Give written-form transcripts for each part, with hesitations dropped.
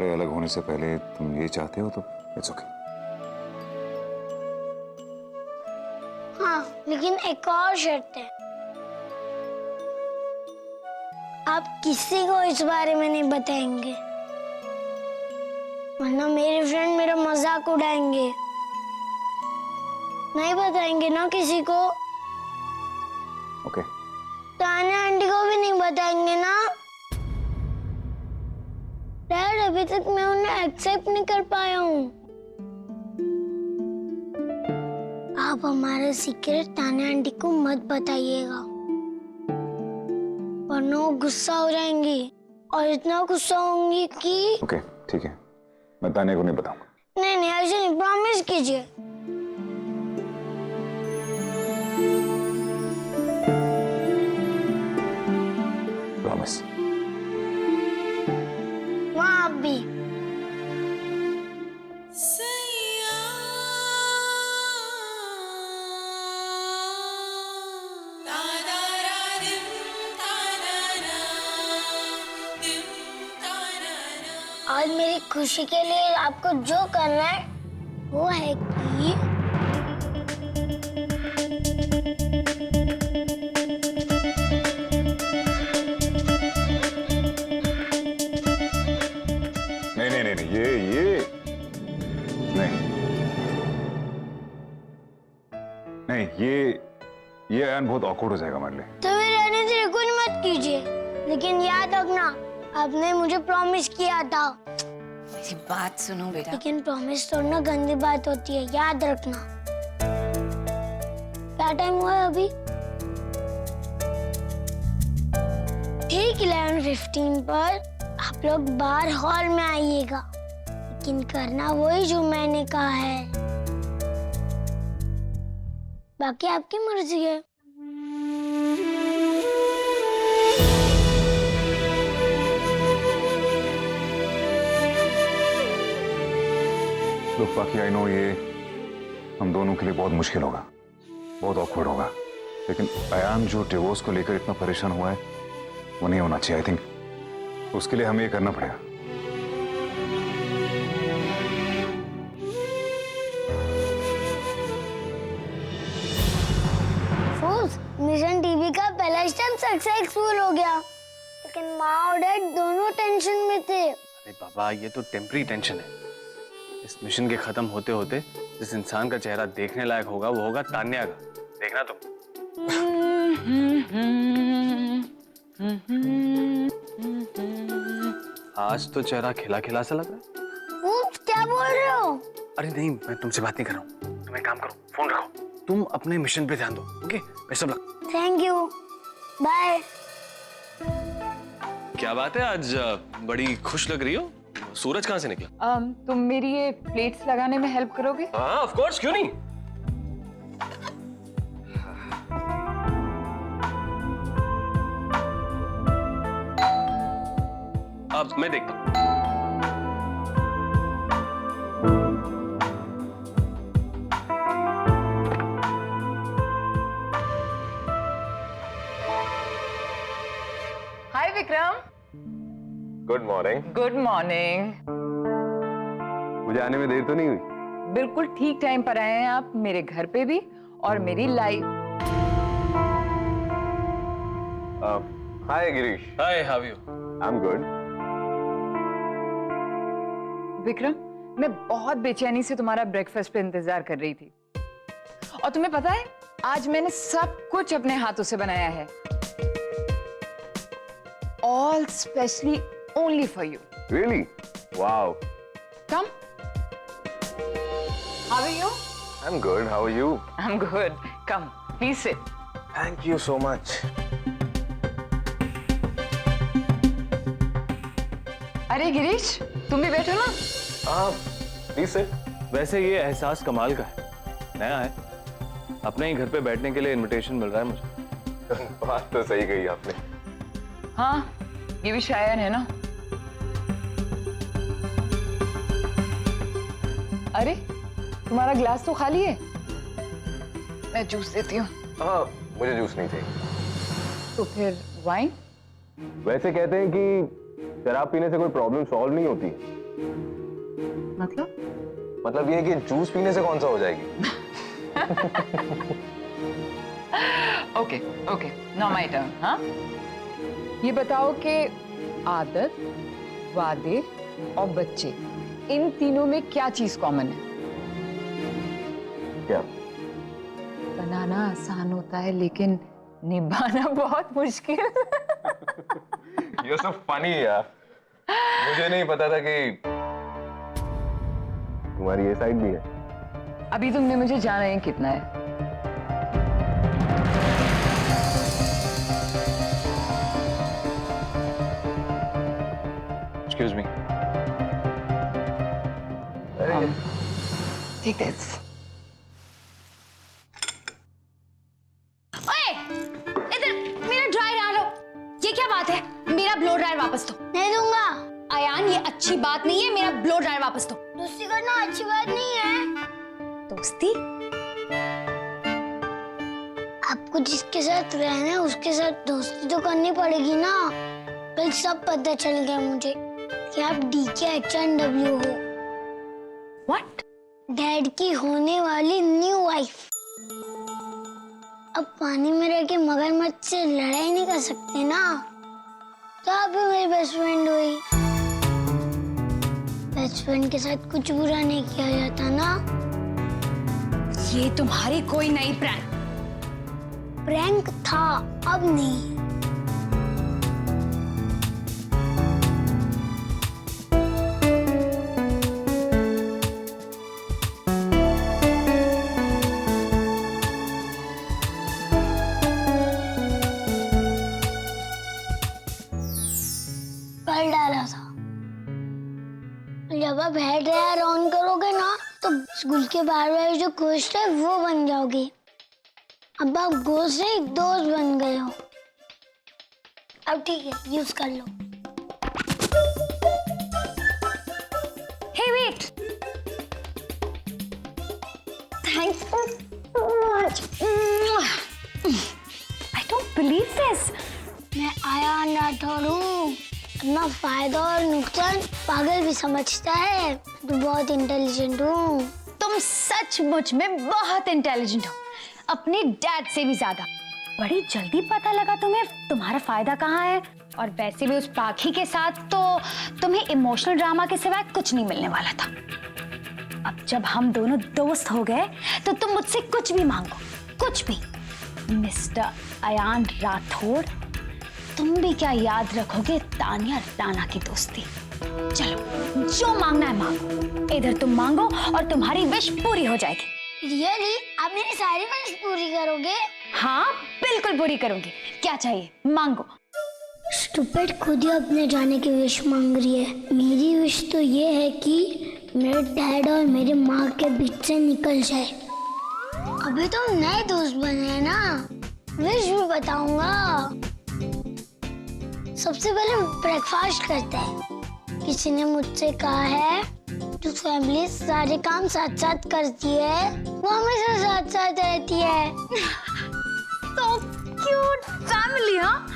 हमारे अलग होने से पहले तुम ये चाहते हो तो इट्स ओके। हाँ, लेकिन एक और शर्त है। आप किसी को इस बारे में नहीं बताएंगे, वरना मेरे फ्रेंड मेरा मजाक उड़ाएंगे। नहीं बताएंगे ना किसी को? ओके। तान्या आंटी को भी नहीं बताएंगे ना? डैड, अभी तक मैं उन्हें एक्सेप्ट नहीं कर पाया हूँ। आप हमारा सीक्रेट तान्या आंटी को मत बताइएगा, वरना वो गुस्सा हो जाएंगी और इतना गुस्सा होंगी कि ओके ठीक है, मैं तान्या को नहीं बताऊंगा। नहीं नहीं, ऐसे नहीं, प्रॉमिस कीजिए। प्रॉमिस। वहाँ आप भी। आज मेरी खुशी के लिए आपको जो करना है वो है कि नहीं, ये नहीं, ये अयान बहुत ऑकवर्ड हो जाएगा हमारे लिए। तो फिर रहने से कुछ मत कीजिए, लेकिन याद रखना आपने मुझे प्रॉमिस किया था। मेरी बात सुनो बेटा। लेकिन प्रॉमिस तोड़ना गंदी बात होती है, याद रखना। क्या टाइम हुआ है अभी? ठीक 11:15 पर आप लोग बाहर हॉल में आइएगा, लेकिन करना वही जो मैंने कहा है। बाकी आपकी मर्जी है। लोग बाकी आई नो ये हम दोनों के लिए बहुत मुश्किल होगा, बहुत ऑकवर्ड होगा, लेकिन अयान जो डिवोर्स को लेकर इतना परेशान हुआ है वो नहीं होना चाहिए। आई थिंक उसके लिए हमें ये करना पड़ेगा। मिशन टीवी का पहला स्टेप सक्सेसफुल हो गया, लेकिन माँ और डैड दोनों टेंशन में थे। अरे बाबा, ये तो टेम्पररी टेंशन है। इस मिशन के खत्म होते होते जिस इंसान का चेहरा देखने लायक होगा वो होगा तान्या का। देखना तुम। आज तो चेहरा खिला खिला सा लग रहा है। वो क्या बोल रहे हो? अरे नहीं, मैं तुमसे बात नहीं कर रहा हूँ। तुम एक काम करो, फोन रखो, तुम अपने मिशन पे ध्यान दो। Okay, best of luck. Thank you, bye. क्या बात है, आज बड़ी खुश लग रही हो। सूरज कहाँ से निकला? तुम मेरी ये प्लेट्स लगाने में हेल्प करोगे? हाँ ऑफ कोर्स, क्यों नहीं। अब मैं देखता हूँ। Hi Vikram. Good morning. Good morning. मुझे आने में देर तो नहीं हुई? बिल्कुल ठीक टाइम पर आए हैं आप, मेरे घर पे भी और मेरी life. Hi Girish. Hi, how are you? I am good. Vikram, मैं बहुत बेचैनी से तुम्हारा ब्रेकफास्ट पे इंतजार कर रही थी, और तुम्हें पता है आज मैंने सब कुछ अपने हाथों से बनाया है। All specially only for you. Really? Wow. Come. How are you? I'm good. How are you? I'm good. Come, please sit. Thank you so much. अरे गिरीश, तुम भी बैठो ना। हाँ, please sit. वैसे ये एहसास कमाल का है, नया है। अपने ही घर पे बैठने के लिए इनविटेशन मिल रहा है मुझे। बात तो सही कही आपने। हाँ, ये भी शायर है ना। अरे, तुम्हारा ग्लास तो खाली है, मैं जूस देती हूँ। हाँ, मुझे जूस नहीं चाहिए। तो फिर वाइन? वैसे कहते हैं कि शराब पीने से कोई प्रॉब्लम सॉल्व नहीं होती, मतलब ये कि जूस पीने से कौन सा हो जाएगी? Okay okay, now my turn. हाँ, ये बताओ कि आदत, वादे और बच्चे, इन तीनों में क्या चीज कॉमन है? क्या? बनाना आसान होता है लेकिन निभाना बहुत मुश्किल। ये सब फनी है यार। मुझे नहीं पता था कि तुम्हारी ये साइड भी है। अभी तुमने मुझे जाना है कितना है? Excuse me. Take this. ओए, इधर मेरा ड्रायर आ लो। ये क्या बात है? मेरा ब्लो ड्रायर वापस दो। नहीं दूंगा। अयान, ये अच्छी बात नहीं है, मेरा ब्लो ड्रायर वापस दो। दोस्ती करना अच्छी बात नहीं है। दोस्ती? आपको जिसके साथ रहना है उसके साथ दोस्ती तो करनी पड़ेगी ना। कल सब पता चल गया मुझे कि आप DKHNW हो। What? डैड की होने वाली न्यू वाइफ। अब पानी में रह के मगरमच्छ से लड़ाई नहीं कर सकते ना, तो आप भी मेरी बेस्ट फ्रेंड हुई। बेस्ट फ्रेंड के साथ कुछ बुरा नहीं किया जाता ना। ये तुम्हारी कोई नई प्रैंक? प्रैंक था, अब नहीं। कल डाला था। जब आप हेड ड्रायर ऑन करोगे ना तो स्कूल के बाहर वाले जो घोस्ट है वो बन जाओगे। अब आप घोस्ट नहीं दोस्त बन गए हो। अब ठीक है, यूज कर लो। Hey, wait! Thanks so much. I don't believe this. मैं अयान राठौर हूँ। अपना फायदा और नुकसान पागल भी समझता है। तो बहुत इंटेलिजेंट हूँ। तुम सचमुच में बहुत इंटेलिजेंट हो, अपने डैड से भी ज्यादा। बड़ी जल्दी पता लगा तुम्हें तुम्हारा फायदा कहाँ है। और वैसे भी उस पाखी के साथ तो तुम्हें इमोशनल ड्रामा के सिवाय कुछ नहीं मिलने वाला था। अब जब हम दोनों दोस्त हो गए तो तुम मुझसे कुछ भी मांगो, कुछ भी। मिस्टर अयान राठौड़, तुम भी क्या याद रखोगे तानिया राणा की दोस्ती। चलो, जो मांगना है मांगो। इधर तुम मांगो और तुम्हारी विश पूरी हो जाएगी। रियली? आप मेरी सारी विश पूरी करोगे? हाँ, बिल्कुल पूरी करूंगी। क्या चाहिए मांगो। स्टूपिड खुद ही अपने जाने की विश मांग रही है। मेरी विश तो ये है कि मेरे डैड और मेरे माँ के बीच से निकल जाए। अभी तो नए दोस्त बने हैं ना, विश भी बताऊंगा। सबसे पहले ब्रेकफास्ट करते हैं। किसी ने मुझसे कहा है जो फैमिली सारे काम साथ साथ करती है वो हमेशा साथ साथ रहती है। So cute family, हाँ?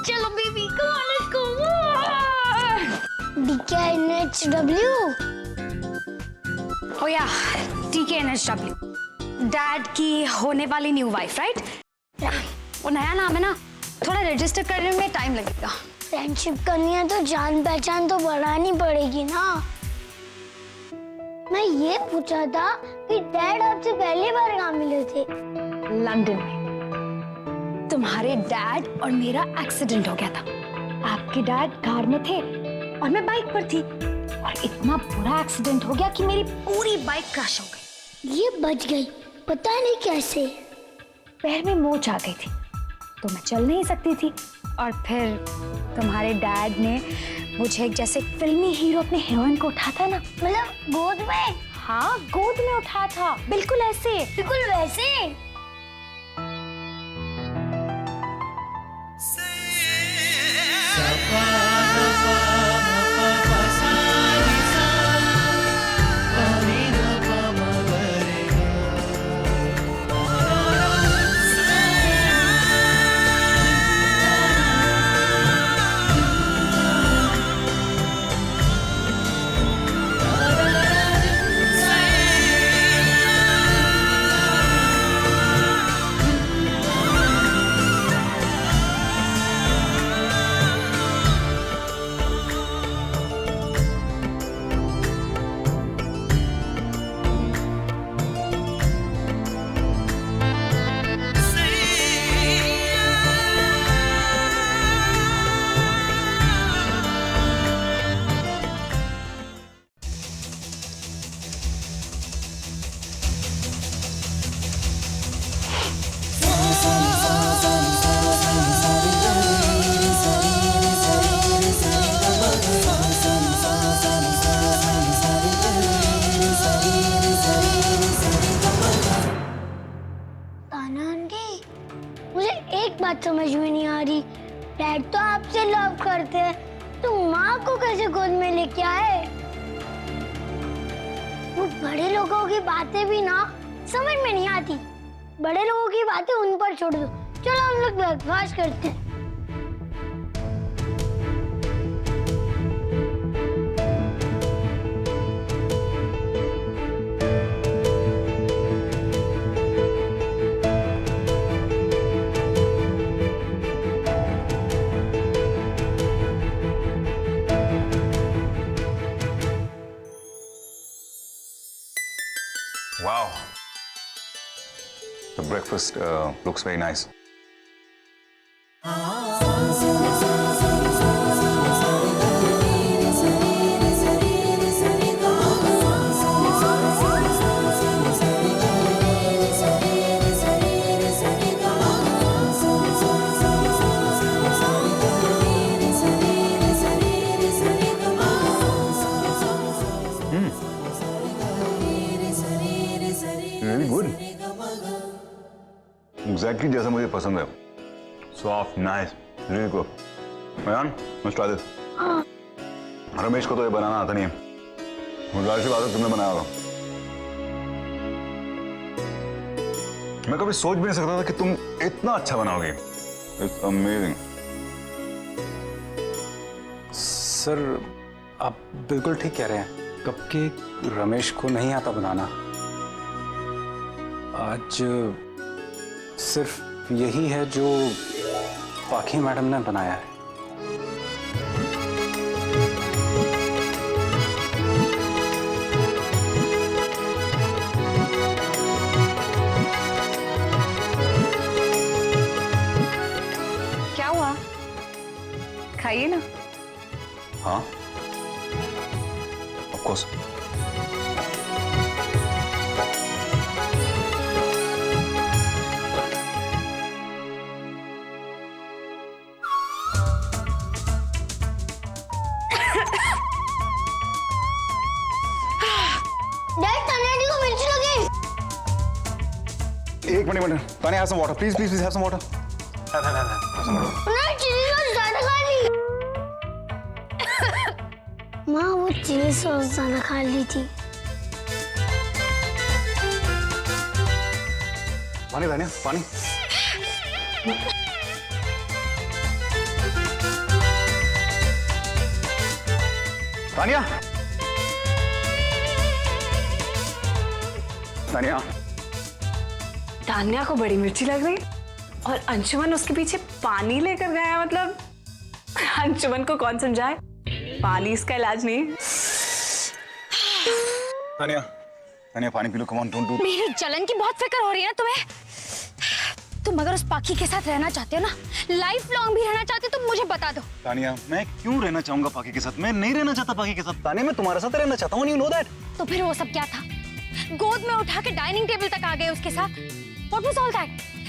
चलो baby, come on, let's go. DKNHW? Oh yeah, DKNHW. Dad की होने वाली न्यू वाइफ, राइट? वो नया नाम है ना, थोड़ा रजिस्टर करने में टाइम लगेगा। फ्रेंडशिप करनी है तो जान पहचान तो बढ़ानी पड़ेगी ना। मैं ये पूछा था कि डैड आपसे पहली बार कहाँ मिले थे? लंदन में। तुम्हारे डैड और मेरा एक्सीडेंट हो गया था। आपके डैड कार में थे और मैं बाइक पर थी, और इतना बुरा एक्सीडेंट हो गया कि मेरी पूरी बाइक क्रश हो गई। ये बच गई, पता नहीं कैसे। पैर में मोच आ गई थी तो मैं चल नहीं सकती थी। और फिर तुम्हारे डैड ने मुझे एक जैसे फिल्मी हीरो अपने हीरोइन को उठा था ना, मतलब गोद में? हाँ, गोद में उठा था, बिल्कुल ऐसे। बिल्कुल वैसे। बात समझ में नहीं आ रही। डैड तो आपसे लव करते हैं, तो माँ को कैसे गोद में लेके आए? वो बड़े लोगों की बातें भी ना समझ में नहीं आती। बड़े लोगों की बातें उन पर छोड़ दो। चलो हम लोग ब्रेकफास्ट करते हैं। Wow. The breakfast looks very nice. Really good. Exactly जैसा मुझे पसंद है. Soft, nice, really good. Ayan, let's try this. Ramesh को तो ये बनाना आता नहीं है. जाहिर सी बात है तुमने बनाया होगा. मैं कभी सोच भी नहीं सकता था कि तुम इतना अच्छा बनाओगे. It's amazing. सर, आप बिल्कुल ठीक कह रहे हैं. कपकेक रमेश को नहीं आता बनाना. आज सिर्फ यही है जो पाखी मैडम ने बनाया है. क्या हुआ? खाइए ना. हाँ? Of course. Dad, Tanya aunty को मिर्च लगी। एक minute. Tanya, have some water. Please have some water. उन्होंने चिली सॉस ज्यादा खा ली। माँ, वो चिली सॉस ज्यादा खा ली थी। पानी तान्या, पानी. तान्या. तान्या. तान्या को बड़ी मिर्ची लग रही और अंशुमन उसके पीछे पानी लेकर गया. मतलब अंशुमन को कौन समझाए, पानी इसका इलाज नहीं. तान्या, तान्या पानी P low. Come on, don't do. मेरी जलन की बहुत फिक्र हो रही है ना तुम्हें. तुम अगर उस पाखी के साथ रहना चाहते हो ना, लाइफ लॉन्ग भी रहना चाहते हो, तो मुझे बता दो. तान्या, मैं क्यों रहना चाहूंगा पाखी के साथ? मैं नहीं रहना चाहता पाखी के साथ. तान्या, मैं तुम्हारे साथ रहना चाहता हूँ. You know that? तो फिर वो सब क्या था? गोद में उठा के डाइनिंग टेबल तक आ गए उसके साथ. What was all that?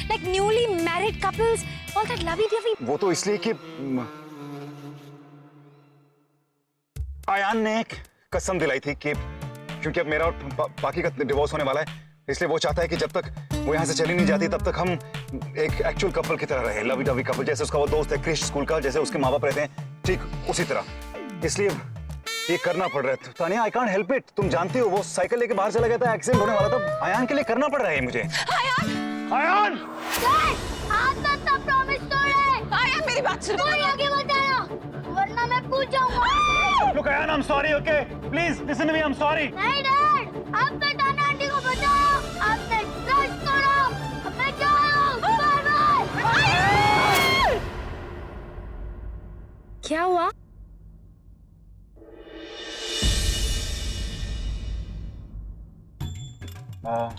Like newly married couples, all that lovey-dovey. वो तो इसलिए कि आयान ने एक कसम दिलाई थी कि क्योंकि अब मेरा और पाकी का डिवोर्स होने वाला है, इसलिए वो चाहता है कि जब तक वो यहाँ से चली नहीं जाती तब तक हम एक एक्चुअल कपल की तरह रहे. Lovey dovey couple. जैसे उसका वो दोस्त है क्रिश स्कूल का, जैसे उसके माँ बाप रहते हैं, ठीक उसी तरह. इसलिए ये करना पड़ रहा है. Tanya, I can't help it. तुम जानती हो वो साइकिल लेके बाहर चला गया था, एक्सीडेंट होने वाला था. आयान के लिए करना पड़ रहा है मुझे. आयान! डैड, आपने तो प्रॉमिस तोड़ा है। आया, मेरी बात सुनो. कोई आगे मत आना, वरना मैं पूछ जाऊंगा। Look, Ayan, I'm sorry, okay? Please, listen to me, I'm sorry. नहीं डैड, आपने तान्या आंटी को बचाया, आपने ट्रस्ट तोड़ा। अब मैं क्या हूँ? बाय-बाय। क्या हुआ?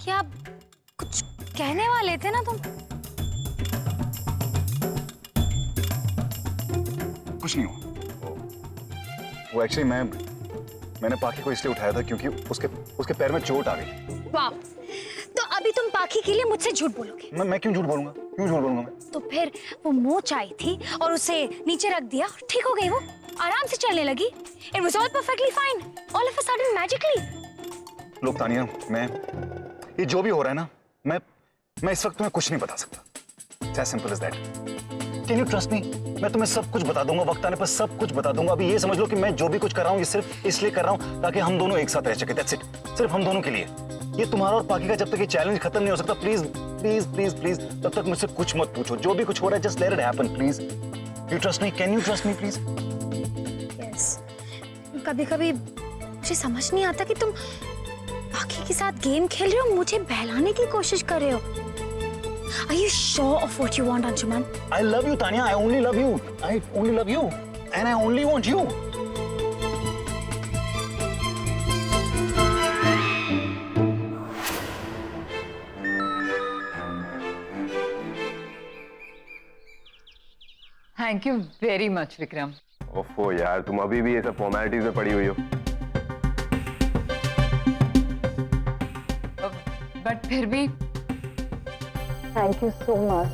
क्या कुछ कहने वाले थे ना तुम? कुछ नहीं हुआ. वो एक्चुअली मैंने पाखी को इसलिए उठाया था क्योंकि उसके पैर में चोट आ गई. वाह, तो अभी तुम पाखी के लिए मुझसे झूठ बोलोगे? मैं क्यों झूठ बोलूंगा? क्यों झूठ बोलूंगा मैं? तो फिर वो मोच आई थी और उसे नीचे रख दिया, ठीक हो गई, वो आराम से चलने लगी. It was all perfectly fine. All of a sudden, magically. लोग तानिया, मैं ये जो भी हो रहा है ना, मैं इस वक्त तुम्हें कुछ नहीं बता सकता. It's as simple as that. Can you trust me? मैं तुम्हें सब कुछ बता दूंगा, वक्त आने पर सब कुछ बता दूंगा। अभी ये समझ लो कि मैं जो भी कुछ कर रहा हूँ ये सिर्फ इसलिए कर रहा हूँ ताकि हम दोनों एक साथ रह सके। That's it. सिर्फ हम दोनों के लिए। ये तुम्हारा और पाकी का जब तक ये चैलेंज खत्म नहीं हो सकता, प्लीज प्लीज प्लीज प्लीज तब तक मुझसे कुछ मत पूछो। जो भी कुछ हो रहा है just let it happen please. You trust me? Can you trust me please? Yes. कभी-कभी मुझे समझ नहीं आता कि तुम पाकी के साथ गेम खेल रहे हो, मुझे बहलाने की कोशिश कर रहे हो। Are you sure of what you want, Anshuman? I love you, Tanya. I only love you. I only love you. And I only want you. Thank you very much Vikram. ओफो यार, तुम अभी भी ये सब फॉर्मेलिटीज में पड़ी हुई हो। बट फिर भी थैंक यू सो मच।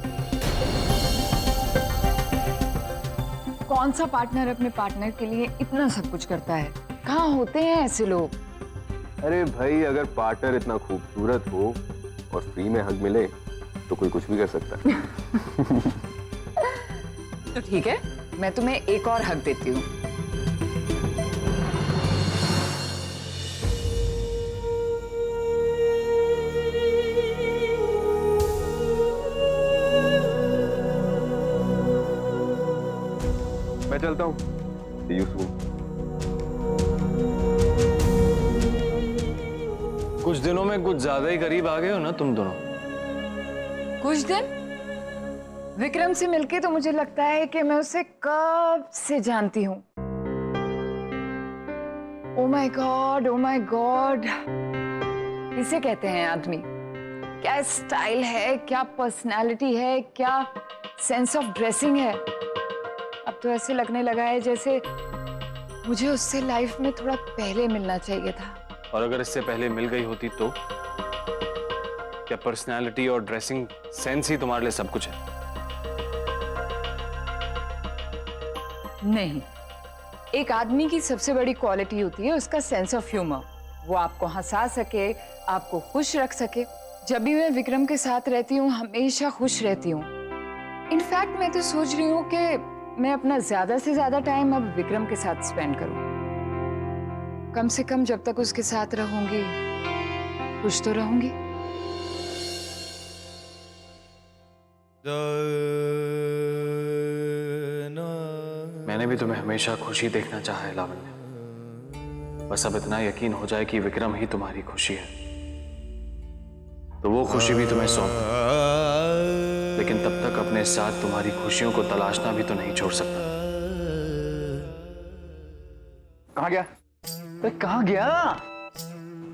कौन सा पार्टनर अपने पार्टनर के लिए इतना सब कुछ करता है? कहाँ होते हैं ऐसे लोग? अरे भाई, अगर पार्टनर इतना खूबसूरत हो और फ्री में हक मिले तो कोई कुछ भी कर सकता है। तो ठीक है, मैं तुम्हें एक और हक देती हूँ। मैं चलता हूँ। See you soon. कुछ दिनों में कुछ ज्यादा ही करीब आ गए हो ना तुम दोनों। कुछ दिन विक्रम से मिलके तो मुझे लगता है कि मैं उसे कब से जानती हूँ। Oh my God, oh my God, इसे कहते हैं आदमी। क्या स्टाइल है, क्या पर्सनालिटी है, क्या सेंस ऑफ ड्रेसिंग है। अब तो ऐसे लगने लगा है जैसे मुझे उससे लाइफ में थोड़ा पहले मिलना चाहिए था। और अगर इससे पहले मिल गई होती तो? क्या पर्सनालिटी और ड्रेसिंग सेंस ही तुम्हारे लिए सब कुछ है? नहीं, एक आदमी की सबसे बड़ी क्वालिटी होती है उसका सेंस ऑफ ह्यूमर। वो आपको हंसा सके, आपको खुश रख सके। जब भी मैं विक्रम के साथ रहती हूँ हमेशा खुश रहती हूँ। इनफैक्ट मैं तो सोच रही हूँ कि मैं अपना ज्यादा से ज्यादा टाइम अब विक्रम के साथ स्पेंड करूँ। कम से कम जब तक उसके साथ रहूंगी खुश तो रहूंगी। मैंने भी तुम्हें हमेशा खुशी देखना चाहा है लावण्य। बस अब इतना यकीन हो जाए कि विक्रम ही तुम्हारी खुशी है तो वो खुशी भी तुम्हें सौंप। लेकिन तब तक अपने साथ तुम्हारी खुशियों को तलाशना भी तो नहीं छोड़ सकता। कहाँ गया? अरे कहाँ गया?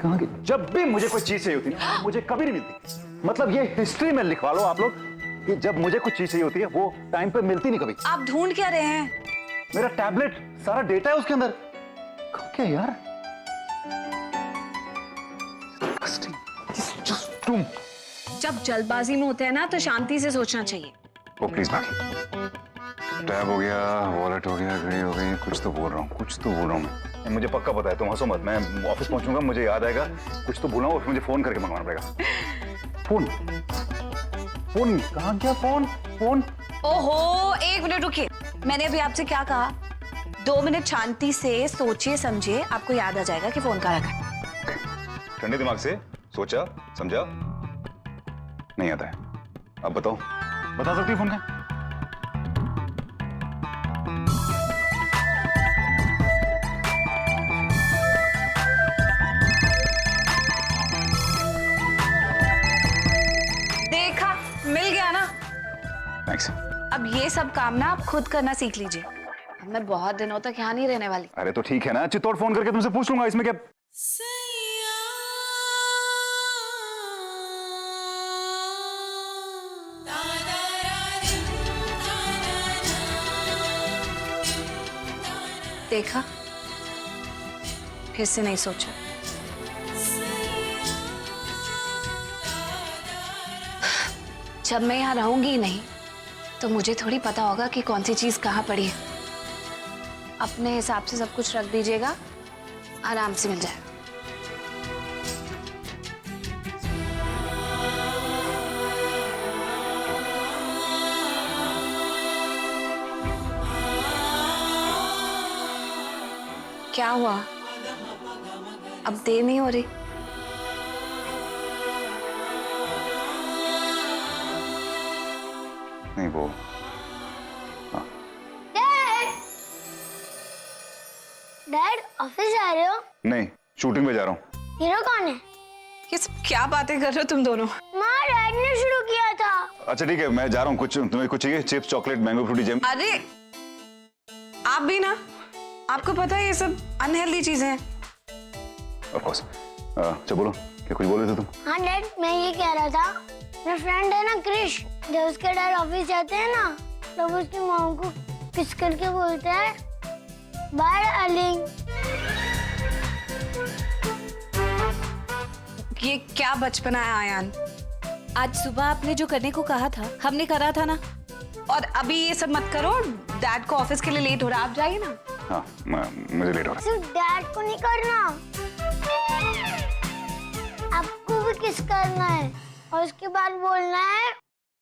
कहाँ गया? जब भी मुझे कोई चीज चाहिए होती है ना, मुझे कभी नहीं मिलती। मतलब ये हिस्ट्री में लिखवा लो आप लोग कि जब मुझे कुछ चीज चाहिए होती है वो टाइम पे मिलती नहीं कभी। आप ढूंढ क्या रहे हैं? मेरा टैबलेट, सारा डेटा है उसके अंदर। क्या यार? तुम जब जल्दबाजी में होते हैं ना तो शांति से सोचना चाहिए। ओ प्लीज बाकी टैब हो गया, वॉलेट हो गया, घड़ी हो गई, कुछ तो बोल रहा हूँ, कुछ तो बोल रहा हूँ मैं। मुझे पक्का पता है, तुम हंसो मत। मैं ऑफिस पहुंचूंगा, मुझे याद आएगा कुछ तो भूला हूँ और मुझे फोन करके मंगवाना पड़ेगा। फोन फोन कहाँ गया? फोन फोन ओहो, एक मिनट रुकिए। मैंने अभी आपसे क्या कहा? 2 मिनट शांति से सोचिए समझिए, आपको याद आ जाएगा कि फोन कहाँ रखा है। ठंडे दिमाग से सोचा समझा नहीं आता है। अब बताओ, बता सकती है फोन का? देखा, मिल गया ना। थैंक्स। अब ये सब काम ना आप खुद करना सीख लीजिए। अब मैं बहुत दिनों तक यहाँ नहीं रहने वाली। अरे तो ठीक है ना, चित्तौड़ फोन करके तुमसे पूछ लूंगा, इसमें क्या। देखा, फिर से नहीं सोचा। जब मैं यहाँ रहूंगी ही नहीं तो मुझे थोड़ी पता होगा कि कौन सी चीज कहाँ पड़ी है। अपने हिसाब से सब कुछ रख दीजिएगा, आराम से मिल जाएगा। क्या हुआ? अब देर नहीं हो रही? नहीं वो डैड ऑफिस जा रहे हो? नहीं, शूटिंग में जा रहा हूँ। हीरो कौन है? ये सब क्या बातें कर रहे हो तुम दोनों? माँ डैड ने शुरू किया था। अच्छा ठीक है, मैं जा रहा हूँ। कुछ तुम्हें कुछ चाहिए? Chips, chocolate, mango Frooti jam? अरे आप भी ना, आपको पता है ये सब अनहेल्दी चीजें हैं। Of course. अच्छा बोलो, क्या कुछ बोल रहे थे तुम? हाँ डैड, मैं ये कह रहा था, मेरा फ्रेंड है ना क्रिश, जब उसके डैड ऑफिस जाते हैं ना, तो वो उसकी मॉम को किस करके बोलते हैं, बाय डार्लिंग। ये क्या बचपना है आयान? आज सुबह आपने जो करने को कहा था हमने करा था ना। और अभी ये सब मत करो, डैड को ऑफिस के लिए लेट हो रहा है, आप जाइए ना। हाँ, मुझे लेट हो रहा है। सिर्फ डैड को नहीं करना, आपको भी किस करना है, और उसके बाद बोलना है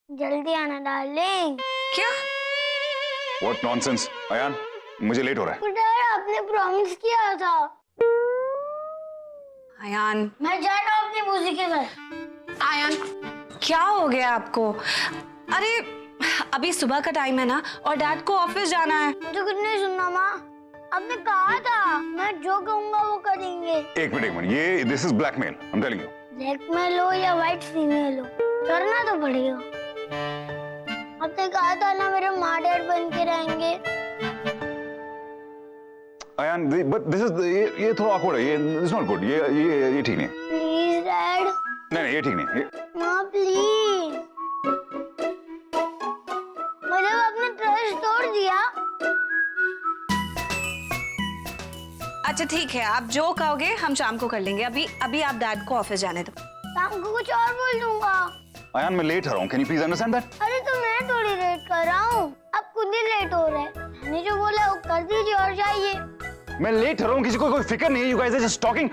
जल्दी आना डार्लिंग। क्या? What nonsense, अयान, मुझे लेट हो रहा है। डैड आपने प्रॉमिस किया था। आयान, मैं जा रहा हूँ अपनी बूजी के घर। आयान क्या हो गया आपको? अरे अभी सुबह का टाइम है ना, और डैड को ऑफिस जाना है। मुझे कुछ नहीं सुनना माँ, आपने कहा था मैं जो कहूँगा वो करेंगे। एक मिनट, ये this is blackmail, I am telling you. Blackmail हो या व्हाइट फीमेल हो, करना तो पड़ेगा। आपने कहा था ना मेरे माँ डैड बन के रहेंगे। अयान, बट दिस इज ये थोड़ा awkward है, ये इज नॉट गुड, ये ठीक नहीं है। Please dad. नहीं, ये ठीक नहीं है। माँ प्लीज, मतलब आपने ट्रस्ट तोड़ दिया। अच्छा ठीक है, आप जो कहोगे हम शाम को कर लेंगे। अभी आप डैड को ऑफिस जाने दो। शाम को कुछ और बोल दूंगा। अयान, मैं लेट हो रहा हूँ, can you please understand that? अरे तो मैं थोड़ी लेट कर रहा हूँ, आप खुद ही लेट हो रहे हैं। मैंने जो बोला वो कर दीजिए और जाइए। मैं लेट हो रहा हूँ, किसी को कोई फिक्र नहीं है। You guys are just talking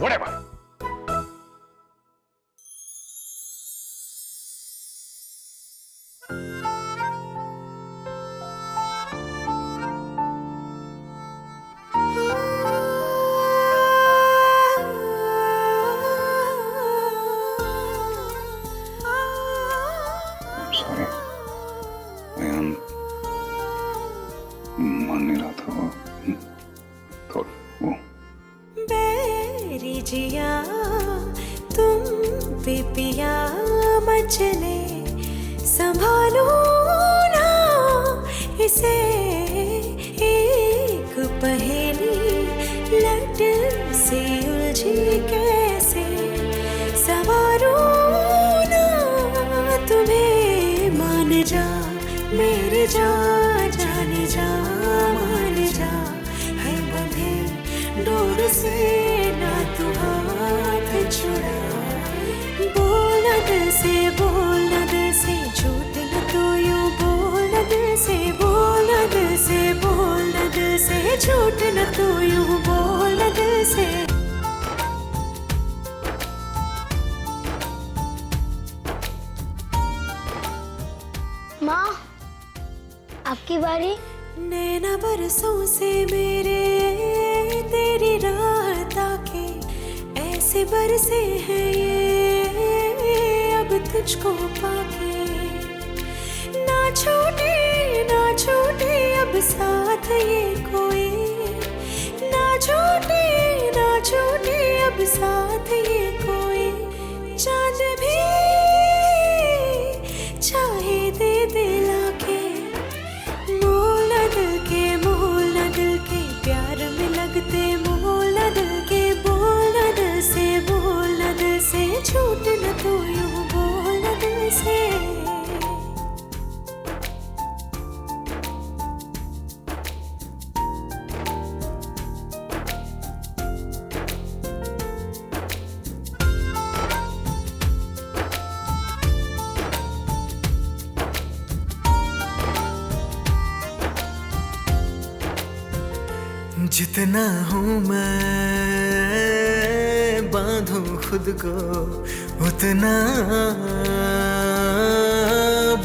whatever. Sorry Ayaan, मान नहीं रहा था वो। वो बेरी जिया तुम पे पिया मचले, संभालो ना इसे, एक पहेली लट से उलझी कैसे, सवारो ना तुम्हें, मान जा मेरे जा, जाने जा मान जा, है बंधे डोर से ना तू हाथ छुड़ा, बोला दिल से, बोला दिल से, झूठ न तो यूं बोला दिल से, बोला दिल से, बोला दिल से, झूठ न तो यूं बोला दिल से। माँ आपकी बारी। नैना बरसों से मेरे तेरी राह ताके, ऐसे बरसे हैं ये अब तुझको पाके, ना छूटे अब साथ ये कोई, ना छूटे अब साथ ये कोई, चांद भी चाहे दे दिला के, मोला दिल के प्यार में लगते, मोला दिल के, बोला दिल से, झूठ न तो यूं बोला दिल से। जितना हूँ मैं बांधूं खुद को, उतना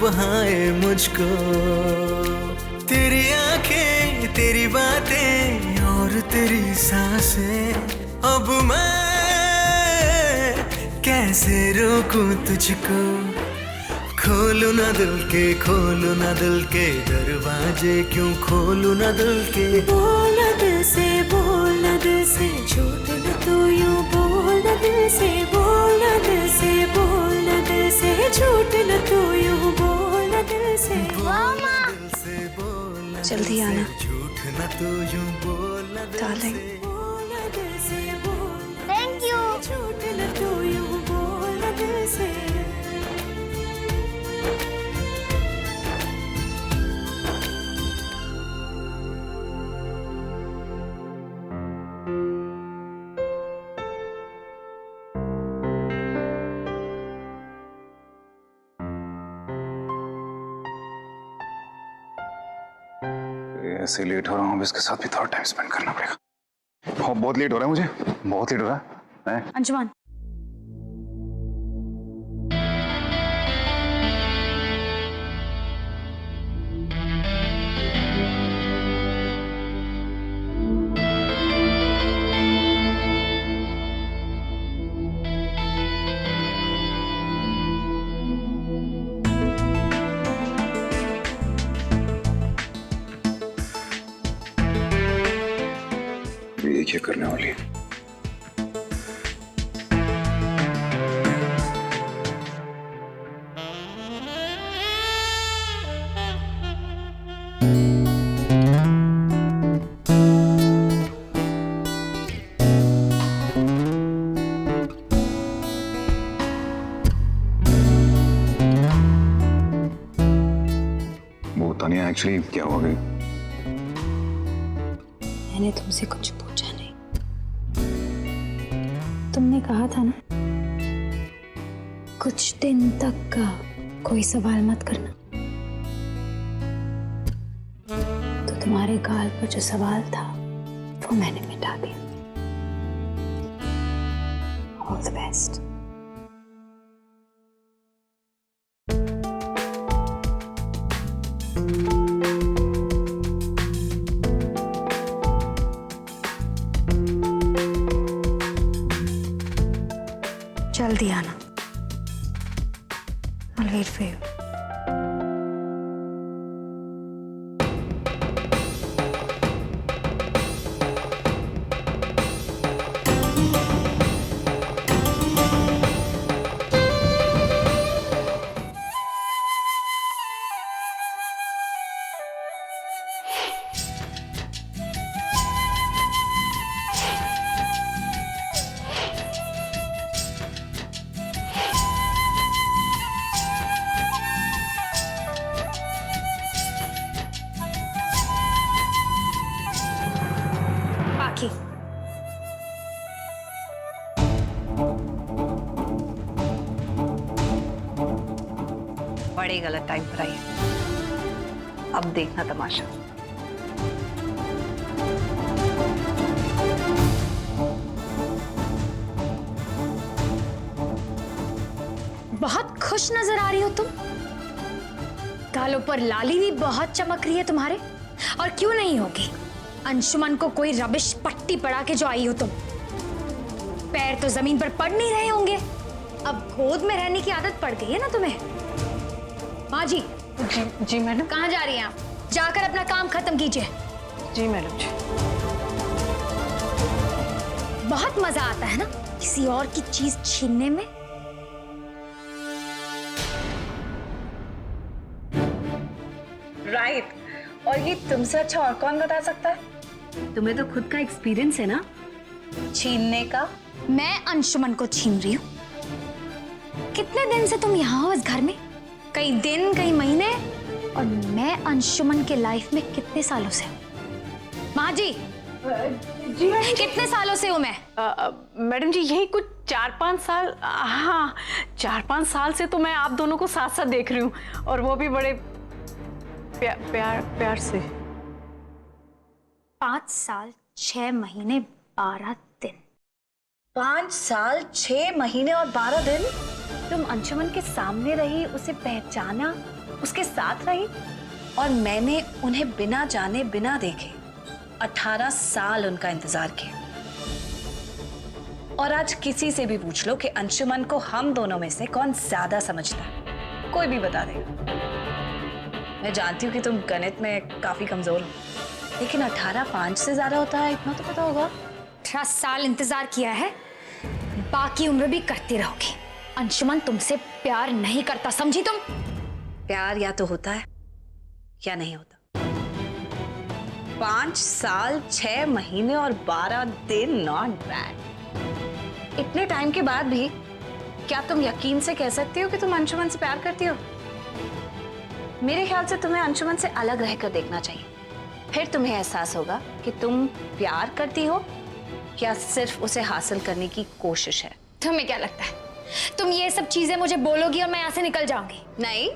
बहाए मुझको, तेरी आंखें तेरी बातें और और तेरी सांसें, अब मैं कैसे रोकूं तुझको। खोलू ना दिल के दरवाजे, क्यों खोलू ना दिल के। बोल दिल से, बोल दिल से, झूठ न तू यूं बोल दिल से, बोल दिल से, बोल दिल से, झूठ न तू यूं बोल दिल से। जल्दी आना झूठ न तू यूं बोल डार्लिंग। Thank you. झूठ न तू यूं बोल दिल से। ऐसे लेट हो रहा हूँ, इसके साथ भी थोड़ा टाइम स्पेंड करना पड़ेगा। बहुत लेट हो रहा है मुझे, बहुत लेट हो रहा है। अंशुमन, ये क्या करने वाली है? वो तानिया, एक्चुअली क्या हो गई? मैंने तुमसे कुछ पूछा नहीं। तुमने कहा था ना कुछ दिन तक का कोई सवाल मत करना, तो तुम्हारे गाल पर जो सवाल था वो मैंने मिटा दिया। All the best. जल्दी आना। I'll wait for you. बड़े गलत टाइम पर आई है। अब देखना तमाशा। बहुत खुश नजर आ रही हो तुम। गालों पर लाली भी बहुत चमक रही है तुम्हारे। और क्यों नहीं होगी, अंशुमन को कोई रबिश पट्टी पड़ा के जो आई हो तुम। पैर तो जमीन पर पड़ नहीं रहे होंगे, अब गोद में रहने की आदत पड़ गई है ना तुम्हें। माँ जी। जी मैडम। कहाँ जा रही हैं आप? जाकर अपना काम खत्म कीजिए। जी मैडम जी। बहुत मजा आता है ना किसी और की चीज छीनने में। राइट। और ये तुमसे अच्छा और कौन बता सकता है? तुम्हें तो खुद का एक्सपीरियंस है ना छीनने का। मैं अंशुमन को छीन रही हूँ? कितने दिन से तुम यहाँ हो इस घर में? कई दिन, कई महीने। और मैं अंशुमन के लाइफ में कितने सालों से हूँ? माँ जी। जी कितने सालों से हूँ मैं? मैडम जी यही कुछ 4-5 साल। हाँ 4-5 साल से तो मैं आप दोनों को साथ साथ देख रही हूँ, और वो भी बड़े प्यार से। 5 साल 6 महीने 12 दिन। 5 साल 6 महीने और 12 दिन तुम अंशुमन के सामने रही, उसे पहचाना, उसके साथ रही, और मैंने उन्हें बिना जाने बिना देखे 18 साल उनका इंतजार किया। और आज किसी से भी पूछ लो कि अंशुमन को हम दोनों में से कौन ज्यादा समझता है, कोई भी बता देगा। मैं जानती हूँ कि तुम गणित में काफी कमजोर हो, लेकिन 18 5 से ज्यादा होता है, इतना तो पता होगा। 18 साल इंतजार किया है, बाकी उम्र भी करती रहोगी। अंशुमन तुमसे प्यार नहीं करता, समझी तुम? प्यार या तो होता है या नहीं होता। 5 साल 6 महीने और 12 दिन, नॉट बैड। इतने टाइम के बाद भी क्या तुम यकीन से कह सकती हो कि तुम अंशुमन से प्यार करती हो? मेरे ख्याल से तुम्हें अंशुमन से अलग रहकर देखना चाहिए, फिर तुम्हें एहसास होगा कि तुम प्यार करती हो या सिर्फ उसे हासिल करने की कोशिश है। तुम्हें क्या लगता है तुम ये सब चीजें मुझे बोलोगी और मैं यहाँ से निकल जाऊंगी? नहीं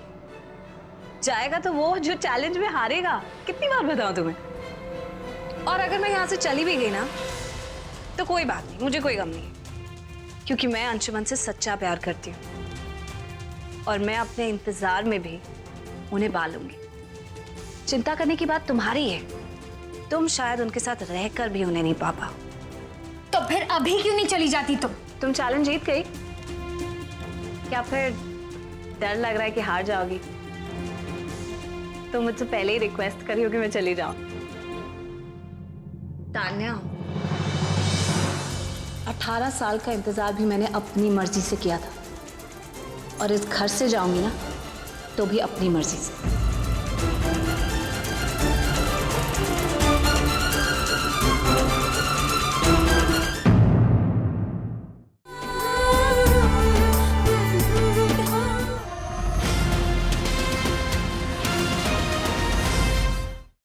जाएगा तो वो जो चैलेंज में हारेगा। कितनी बार बताऊं तुम्हें? और अगर मैं यहाँ से चली भी गई ना तो कोई बात नहीं, मुझे कोई गम नहीं है, क्योंकि मैं अंशुमन से सच्चा प्यार करती हूँ और मैं अपने इंतजार में भी उन्हें पालूंगी। चिंता करने की बात तुम्हारी है, तुम शायद उनके साथ रहकर भी उन्हें नहीं पा पाओ। तो फिर अभी क्यों नहीं चली जाती तुम? तुम चैलेंज जीत गई, क्या फिर डर लग रहा है कि हार जाओगी? तुम मुझसे पहले ही रिक्वेस्ट करी हो कि मैं चली जाऊं। तान्या, 18 साल का इंतजार भी मैंने अपनी मर्जी से किया था और इस घर से जाऊंगी ना तो भी अपनी मर्जी से।